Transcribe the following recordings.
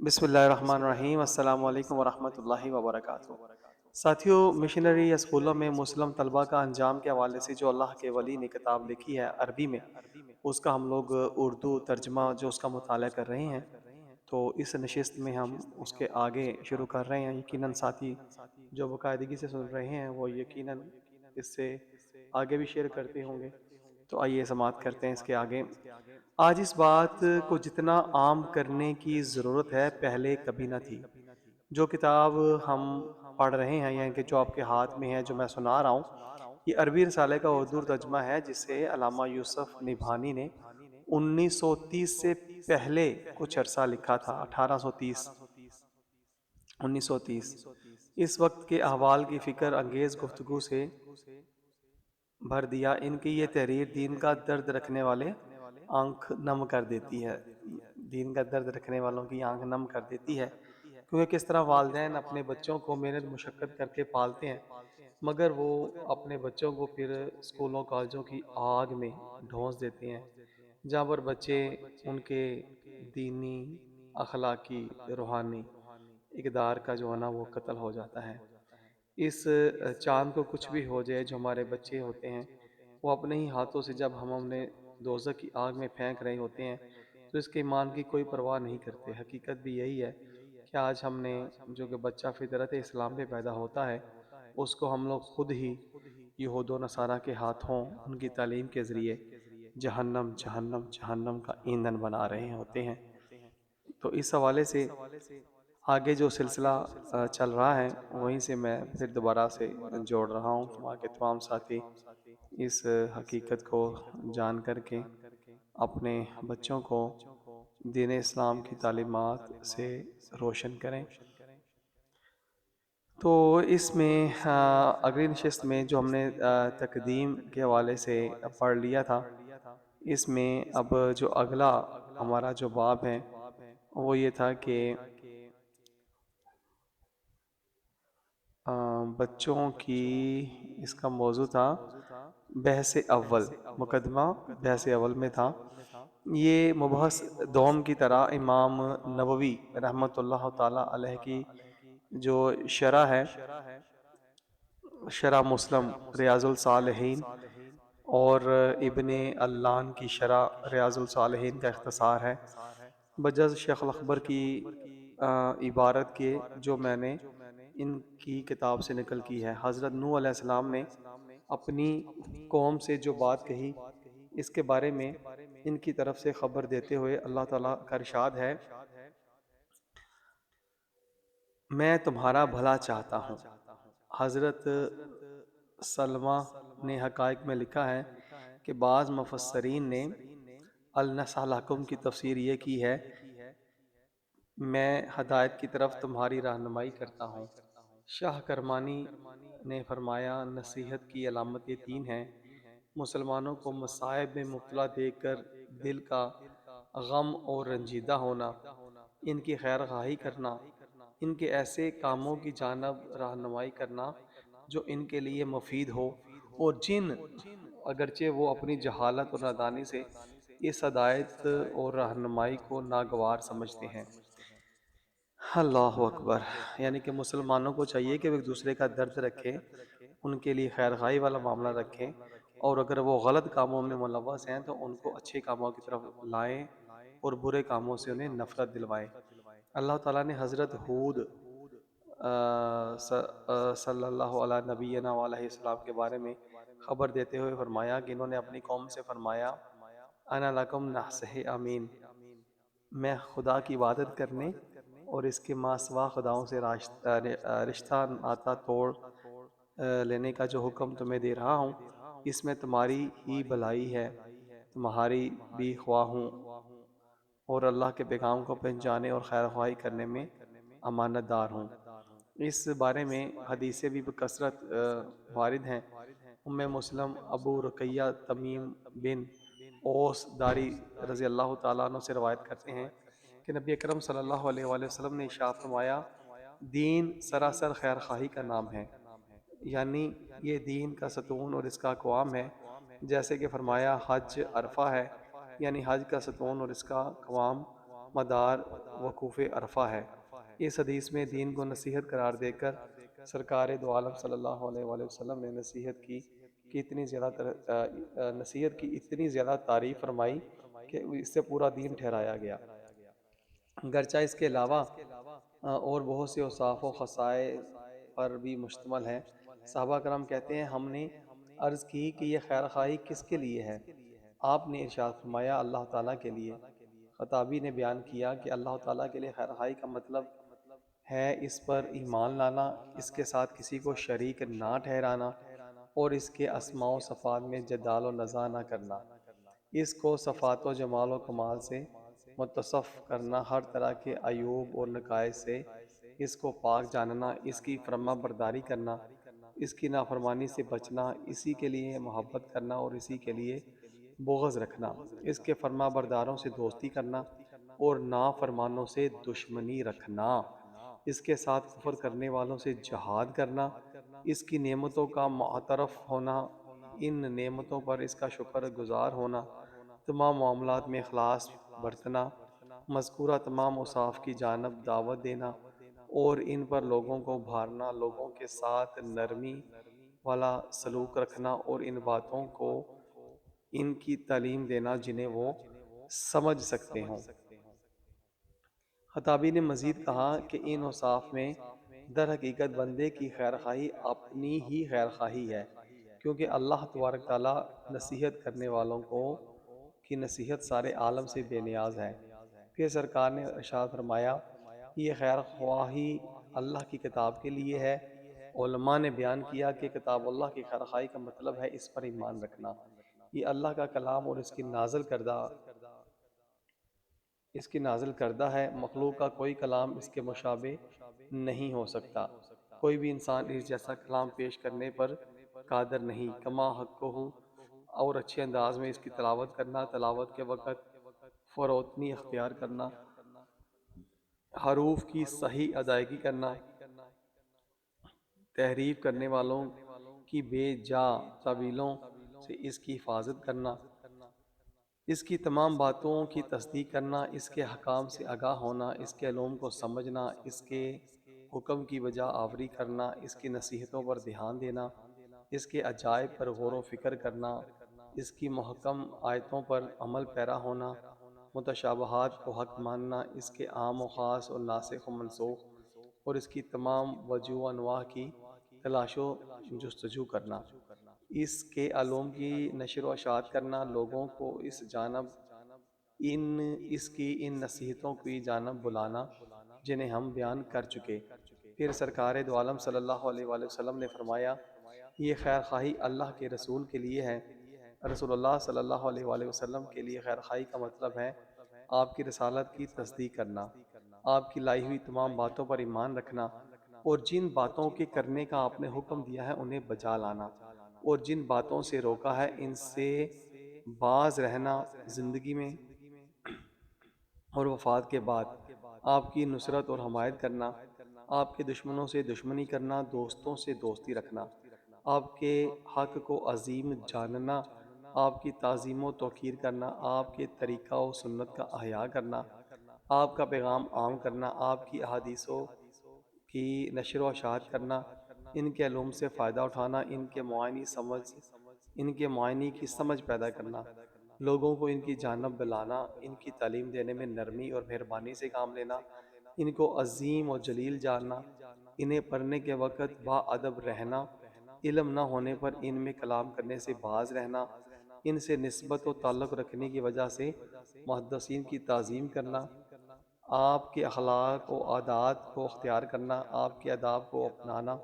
بسم اللہ الرحمن الرحیم، السلام علیکم ورحمۃ اللہ وبرکاتہ۔ ساتھیوں، مشنری یا اسکولوں میں مسلم طلبہ کا انجام کے حوالے سے جو اللہ کے ولی نے کتاب لکھی ہے عربی میں، اس کا ہم لوگ اردو ترجمہ جو اس کا مطالعہ کر رہے ہیں۔ تو اس نشست میں ہم اس کے آگے شروع کر رہے ہیں۔ یقیناً ساتھی جو باقاعدگی سے سن رہے ہیں وہ یقیناً اس سے آگے بھی شیئر کرتے ہوں گے۔ تو آئیے سماعت کرتے ہیں اس کے آگے۔ آج اس بات کو جتنا عام کرنے کی ضرورت ہے پہلے کبھی نہ تھی۔ جو کتاب ہم پڑھ رہے ہیں، یعنی کہ جو آپ کے ہاتھ میں ہے، جو میں سنا رہا ہوں، یہ عربی رسالے کا اردو ترجمہ ہے جسے علامہ یوسف نبھانی نے 1930 سے پہلے کچھ عرصہ لکھا تھا، 1830، 1930۔ اس وقت کے احوال کی فکر انگیز گفتگو سے بھر دیا۔ ان کی یہ تحریر دین کا درد رکھنے والے آنکھ نم کر دیتی ہے، دین کا درد رکھنے والوں کی آنکھ نم کر دیتی ہے، کیونکہ کس طرح والدین اپنے بچوں کو محنت مشقت کر کے پالتے ہیں، مگر وہ اپنے بچوں کو پھر اسکولوں کالجوں کی آگ میں ڈھونس دیتے ہیں، جہاں پر بچے ان کے دینی، اخلاقی، روحانی اقدار کا جو ہے نا وہ قتل ہو جاتا ہے۔ اس چاند کو کچھ بھی ہو جائے، جو ہمارے بچے ہوتے ہیں وہ اپنے ہی ہاتھوں سے جب ہم نے دوزخ کی آگ میں پھینک رہے ہوتے ہیں تو اس کے ایمان کی کوئی پرواہ نہیں کرتے۔ حقیقت بھی یہی ہے کہ آج ہم نے جو کہ بچہ فطرت اسلام پہ پیدا ہوتا ہے، اس کو ہم لوگ خود ہی یہود و نصارہ کے ہاتھوں ان کی تعلیم کے ذریعے جہنم جہنم جہنم کا ایندھن بنا رہے ہوتے ہیں۔ تو اس حوالے سے آگے جو سلسلہ چل رہا ہے وہیں سے میں پھر دوبارہ سے جوڑ رہا ہوں تمام کے تمام ساتھی اس حقیقت کو جان کر کے اپنے بچوں کو دین اسلام کی تعلیمات سے روشن کریں۔ تو اس میں اگلی نشست میں جو ہم نے تقدیم کے حوالے سے پڑھ لیا تھا، اس میں اب جو اگلا ہمارا جو باب ہے وہ یہ تھا کہ بچوں کی، اس کا موضوع تھا بحث اول، مقدمہ بحث اول میں تھا۔ یہ مبحث دوم کی طرح امام نووی رحمۃ اللہ تعالی علیہ کی جو شرح ہے، شرح مسلم ریاض الصالحین، اور ابن اللان کی شرح ریاض الصالحین کا اختصار ہے، بجز شیخ الاکبر کی عبارت کے جو میں نے ان کی کتاب سے نقل کی ہے۔ حضرت نوح علیہ السلام نے اپنی قوم سے جو بات کہی، اس کے بارے میں ان کی طرف سے خبر دیتے ہوئے اللہ تعالیٰ کا ارشاد ہے، میں تمہارا بھلا چاہتا ہوں۔ حضرت سلمہ نے حقائق میں لکھا ہے کہ بعض مفسرین نے النصح لکم کی تفسیر یہ کی ہے، میں ہدایت کی طرف تمہاری رہنمائی کرتا ہوں۔ شاہ کرمانی نے فرمایا، نصیحت کی علامت یہ تین ہیں: مسلمانوں کو مصائب میں مبتلا دیکھ کر دل کا غم اور رنجیدہ ہونا، ان کی خیر خواہی کرنا، ان کے ایسے کاموں کی جانب رہنمائی کرنا جو ان کے لیے مفید ہو، اور جن اگرچہ وہ اپنی جہالت اور نادانی سے اس ہدایت اور رہنمائی کو ناگوار سمجھتے ہیں۔ اللہ اکبر! یعنی کہ مسلمانوں کو چاہیے کہ وہ ایک دوسرے کا درد رکھیں، ان کے لیے خیر خواہی والا معاملہ رکھیں، اور اگر وہ غلط کاموں میں ملوث ہیں تو ان کو اچھے کاموں کی طرف لائیں اور برے کاموں سے انہیں نفرت دلوائیں۔ اللہ تعالیٰ نے حضرت ہود صلی اللہ علیہ نبینا علیہ السلام کے بارے میں خبر دیتے ہوئے فرمایا کہ انہوں نے اپنی قوم سے فرمایا، انا لکم ناصح امین، میں خدا کی عبادت کرنے اور اس کے ماں سوا خداؤں سے رشتہ ناتا توڑ لینے کا جو حکم تمہیں دے رہا ہوں، اس میں تمہاری ہی بھلائی ہے، تمہاری بھی خواہ ہوں، اور اللہ کے پیغام کو پہنچانے اور خیر خواہی کرنے میں امانت دار ہوں۔ اس بارے میں حدیثیں بھی بکثرت وارد ہیں۔ ام مسلم ابو رقیہ تمیم بن اوس داری رضی اللہ تعالیٰ عنہ سے روایت کرتے ہیں کہ نبی اکرم صلی اللہ علیہ وآلہ وسلم نے ارشاد فرمایا، دین سراسر خیر خواہی کا نام ہے، یعنی یہ دین کا ستون اور اس کا اقوام ہے۔ جیسے کہ فرمایا حج عرفہ ہے، یعنی حج کا ستون اور اس کا قوام مدار وقوف عرفہ ہے۔ اس حدیث میں دین کو نصیحت قرار دے کر سرکار دو عالم صلی اللہ علیہ وآلہ وسلم نے نصیحت کی اتنی زیادہ تعریف فرمائی کہ اس سے پورا دین ٹھہرایا گیا۔ گرچہ اس کے علاوہ اور بہت سے اوصاف و خصائص پر بھی مشتمل ہے۔ صحابہ کرام کہتے ہیں ہم نے عرض کی کہ یہ خیر خواہی کس کے لیے ہے؟ آپ نے ارشاد فرمایا اللہ تعالیٰ کے لیے۔ خطابی نے بیان کیا کہ اللہ تعالیٰ کے لیے خیر خواہی کا مطلب ہے اس پر ایمان لانا، اس کے ساتھ کسی کو شریک نہ ٹھہرانا اور اس کے اسماء و صفات میں جدال و نزاع نہ کرنا، اس کو صفات و جمال و کمال سے متصف کرنا، ہر طرح کے عیوب اور نقائص سے اس کو پاک جاننا، اس کی فرما برداری کرنا، اس کی نافرمانی سے بچنا، اسی کے لیے محبت کرنا اور اسی کے لیے بغض رکھنا، اس کے فرما برداروں سے دوستی کرنا اور نافرمانوں سے دشمنی رکھنا، اس کے ساتھ کفر کرنے والوں سے جہاد کرنا، اس کی نعمتوں کا معترف ہونا، ان نعمتوں پر اس کا شکر گزار ہونا، تمام معاملات میں اخلاص برتنا، مذکورہ تمام اوصاف کی جانب دعوت دینا اور ان پر لوگوں کو بھارنا، لوگوں کے ساتھ نرمی والا سلوک رکھنا اور ان باتوں کو ان کی تعلیم دینا جنہیں وہ سمجھ سکتے ہوں۔ خطابی نے مزید کہا کہ ان اوصاف میں در حقیقت بندے کی خیر خواہی اپنی ہی خیر خواہی ہے، کیونکہ اللہ تبارک تعالیٰ نصیحت کرنے والوں کی نصیحت سارے عالم سے بے نیاز ہے۔ پھر سرکار نے ارشاد فرمایا یہ خیر خواہی اللہ کی کتاب کے لیے ہے۔ علماء نے بیان کیا کہ کتاب اللہ کی خیر خواہی کا مطلب ہے اس پر ایمان رکھنا۔ یہ اللہ کا کلام اور اس کی نازل کردہ ہے، مخلوق کا کوئی کلام اس کے مشابہ نہیں ہو سکتا، کوئی بھی انسان اس جیسا کلام پیش کرنے پر قادر نہیں۔ کما حق ہو اور اچھے انداز میں اس کی تلاوت کرنا، تلاوت کے وقت فروتنی اختیار کرنا، حروف کی صحیح ادائیگی کرنا، تحریف کرنے والوں کی بے جا تعویلوں سے اس کی حفاظت کرنا، اس کی تمام باتوں کی تصدیق کرنا، اس کے حکام سے آگاہ ہونا، اس کے علوم کو سمجھنا، اس کے حکم کی بجا آوری کرنا، اس کی نصیحتوں پر دھیان دینا، اس کے عجائب پر غور و فکر کرنا، اس کی محکم آیتوں پر عمل پیرا ہونا، متشابہات کو حق ماننا، اس کے عام و خاص اور ناسخ و منسوخ اور اس کی تمام وجوہ و انواع کی تلاش و جستجو کرنا، اس کے علوم کی نشر و اشاعت کرنا، لوگوں کو اس کی ان نصیحتوں کی جانب بلانا جنہیں ہم بیان کر چکے۔ پھر سرکار دو عالم صلی اللہ علیہ وآلہ وسلم نے فرمایا یہ خیر خواہی اللہ کے رسول کے لیے ہے۔ رسول اللہ صلی اللہ علیہ وآلہ وسلم کے لیے خیر خواہی کا مطلب ہے آپ کی رسالت کی تصدیق کرنا، آپ کی لائی ہوئی تمام باتوں پر ایمان رکھنا اور جن باتوں کے کرنے کا آپ نے حکم دیا ہے انہیں بجا لانا اور جن باتوں سے روکا ہے ان سے باز رہنا، زندگی میں اور وفات کے بعد آپ کی نصرت اور حمایت کرنا، آپ کے دشمنوں سے دشمنی کرنا، دوستوں سے دوستی رکھنا، آپ کے حق کو عظیم جاننا، آپ کی تعظیم و توقیر کرنا، آپ کے طریقہ و سنت کا احیاء کرنا، آپ کا پیغام عام کرنا، آپ کی احادیثوں کی نشر و اشاعت کرنا، ان کے علوم سے فائدہ اٹھانا، ان کے معانی کی سمجھ پیدا کرنا، لوگوں کو ان کی جانب بلانا، ان کی تعلیم دینے میں نرمی اور مہربانی سے کام لینا، ان کو عظیم و جلیل جاننا، انہیں پڑھنے کے وقت باادب رہنا، علم نہ ہونے پر ان میں کلام کرنے سے باز رہنا، ان سے نسبت و تعلق رکھنے کی وجہ سے محدثین کی تعظیم کرنا، آپ کے اخلاق و عادات کو اختیار کرنا، آپ کے آداب کو اپنانا،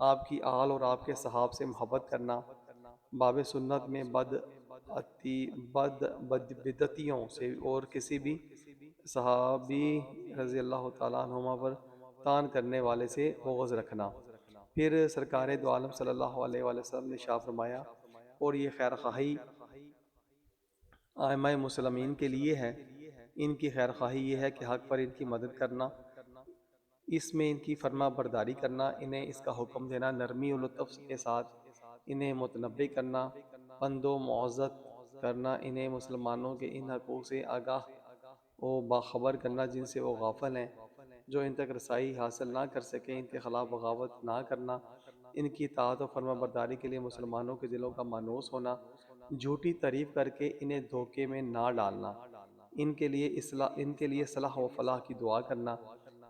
آپ کی آل اور آپ کے صحاب سے محبت کرنا، باب سنت میں بدعتیوں سے اور کسی بھی صحابی رضی اللہ تعالیٰ عنہما پر طعن کرنے والے سے بغض رکھنا۔ پھر سرکار دو عالم صلی اللہ علیہ وآلہ وسلم نے ارشاد فرمایا اور یہ خیر خواہی ائمہ مسلمین کے لیے ہے، ان کی خیر خواہی یہ ہے کہ حق پر ان کی مدد کرنا، اس میں ان کی فرما برداری کرنا، انہیں اس کا حکم دینا، نرمی و لطف کے ساتھ انہیں متنبہ کرنا، پند و موعظت کرنا، انہیں مسلمانوں کے ان حقوق سے آگاہ وہ باخبر کرنا جن سے وہ غافل ہیں، جو ان تک رسائی حاصل نہ کر سکیں، ان کے خلاف بغاوت نہ کرنا، ان کی اطاعت و فرما برداری کے لیے مسلمانوں کے دلوں کا مانوس ہونا، جھوٹی تعریف کر کے انہیں دھوکے میں نہ ڈالنا، ان کے لیے صلاح و فلاح کی دعا کرنا۔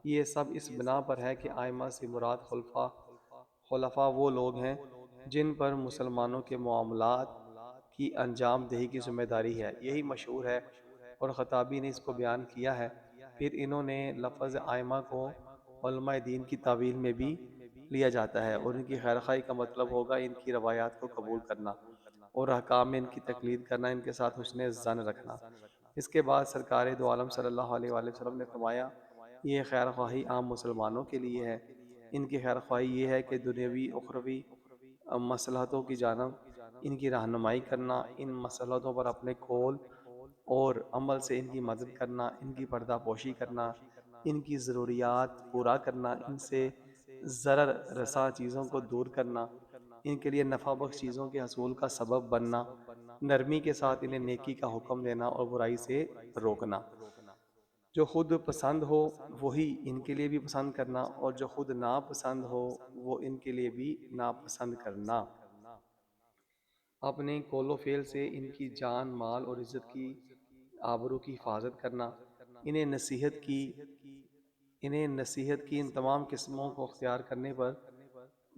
یہ سب اس بنا پر ہے کہ آئمہ سے مراد خلفاء وہ لوگ ہیں جن پر مسلمانوں کے معاملات کی انجام دہی کی ذمہ داری ہے۔ یہی مشہور ہے اور خطابی نے اس کو بیان کیا ہے۔ پھر انہوں نے لفظ آئمہ کو علماء دین کی تعویل میں بھی لیا جاتا ہے، اور ان کی خیرخواہی کا مطلب ہوگا ان کی روایات کو قبول کرنا اور احکام میں ان کی تقلید کرنا، ان کے ساتھ حسن ظن رکھنا۔ اس کے بعد سرکار دو عالم صلی اللہ علیہ وآلہ وسلم نے فرمایا، یہ خیرخواہی عام مسلمانوں کے لیے ہے۔ ان کی خیرخواہی یہ ہے کہ دنیاوی اخروی مصلحتوں کی جانب ان کی رہنمائی کرنا، ان مصلحتوں پر اپنے قول اور عمل سے ان کی مدد کرنا، ان کی پردہ پوشی کرنا، ان کی ضروریات پورا کرنا، ان سے ضرر رساں چیزوں کو دور کرنا، ان کے لیے نفع بخش چیزوں کے حصول کا سبب بننا، نرمی کے ساتھ انہیں نیکی کا حکم دینا اور برائی سے روکنا۔ جو خود پسند ہو وہی ان کے لیے بھی پسند کرنا، اور جو خود ناپسند ہو وہ ان کے لیے بھی ناپسند کرنا۔ اپنے قول و فعل سے ان کی جان، مال اور عزت کی آبرو کی حفاظت کرنا۔ انہیں نصیحت کی ان تمام قسموں کو اختیار کرنے پر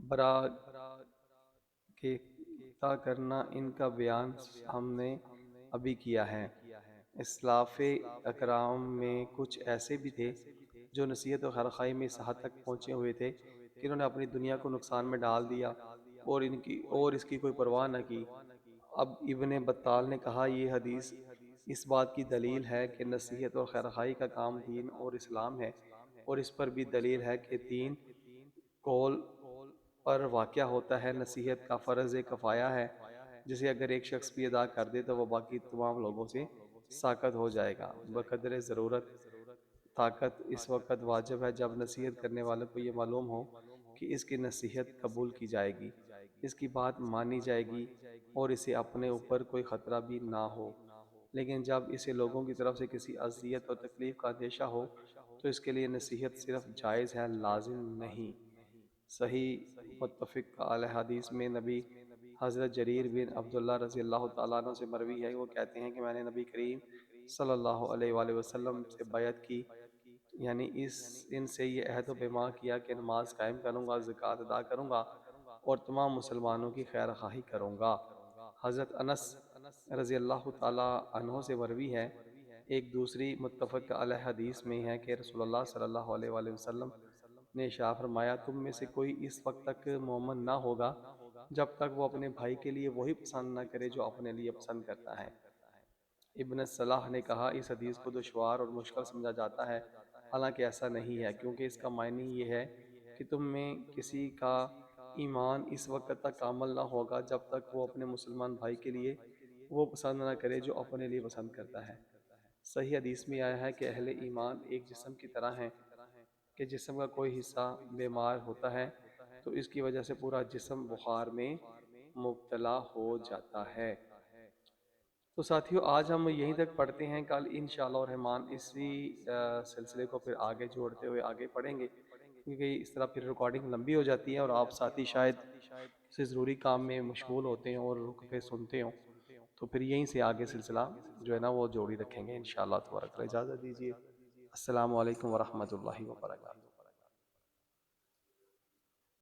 برا کے کرنا، ان کا بیان ہم نے ابھی کیا ہے۔ اسلاف اکرام میں کچھ ایسے بھی تھے جو نصیحت و خیرخواہی میں اس حد تک پہنچے ہوئے تھے کہ انہوں نے اپنی دنیا کو نقصان میں ڈال دیا اور اس کی کوئی پرواہ نہ کی۔ اب ابن بطال نے کہا، یہ حدیث اس بات کی دلیل ہے کہ نصیحت اور خیرخواہی کا کام دین اور اسلام ہے، اور اس پر بھی دلیل ہے کہ دین قول پر واقع ہوتا ہے۔ نصیحت کا فرض کفایہ ہے، جسے اگر ایک شخص بھی ادا کر دے تو وہ باقی تمام لوگوں سے ساقط ہو جائے گا۔ بقدر ضرورت طاقت اس وقت واجب ہے جب نصیحت کرنے والے کو یہ معلوم ہو کہ اس کی نصیحت قبول کی جائے گی، اس کی بات مانی جائے گی اور اسے اپنے اوپر کوئی خطرہ بھی نہ ہو۔ لیکن جب اسے لوگوں کی طرف سے کسی اذیت اور تکلیف کا اندیشہ ہو تو اس کے لیے نصیحت صرف جائز ہے، لازم نہیں۔ صحیح متفق علیہ حدیث میں نبی حضرت جریر بن عبداللہ رضی اللہ تعالیٰ عنہ سے مروی ہے، وہ کہتے ہیں کہ میں نے نبی کریم صلی اللہ علیہ وآلہ وسلم سے بیعت کی، یعنی ان سے یہ عہد و پیمان کیا کہ نماز قائم کروں گا، زکوٰۃ ادا کروں گا اور تمام مسلمانوں کی خیر خواہی کروں گا۔ حضرت انس رضی اللہ تعالیٰ عنہ سے مروی ہے، ایک دوسری متفق علیہ حدیث میں ہے کہ رسول اللہ صلی اللہ علیہ وآلہ وسلم نے ارشاد فرمایا، تم میں سے کوئی اس وقت تک مومن نہ ہوگا جب تک وہ اپنے بھائی کے لیے وہی پسند نہ کرے جو اپنے لیے پسند کرتا ہے۔ ابن صلاح نے کہا، اس حدیث کو دشوار اور مشکل سمجھا جاتا ہے، حالانکہ ایسا نہیں ہے، کیونکہ اس کا معنی یہ ہے کہ تم میں کسی کا ایمان اس وقت تک کامل نہ ہوگا جب تک وہ اپنے مسلمان بھائی کے لیے وہ پسند نہ کرے جو اپنے لیے پسند کرتا ہے۔ صحیح حدیث میں آیا ہے کہ اہل ایمان ایک جسم کی طرح ہیں کہ جسم کا کوئی حصہ بیمار ہوتا ہے تو اس کی وجہ سے پورا جسم بخار میں مبتلا ہو جاتا ہے۔ تو ساتھیو، آج ہم یہیں تک پڑھتے ہیں، کل انشاءاللہ الرحمن اسی سلسلے کو پھر آگے جوڑتے ہوئے آگے پڑھیں گے، کیونکہ اس طرح پھر ریکارڈنگ لمبی ہو جاتی ہے اور آپ ساتھی شاید کسی ضروری کام میں مشغول ہوتے ہیں اور رک کے سنتے ہوں، تو پھر یہیں سے آگے سلسلہ جو ہے نا وہ جوڑی رکھیں گے انشاءاللہ تبارک و تعالی۔ اجازت دیجیے، السلام علیکم ورحمۃ اللہ وبرکاتہ۔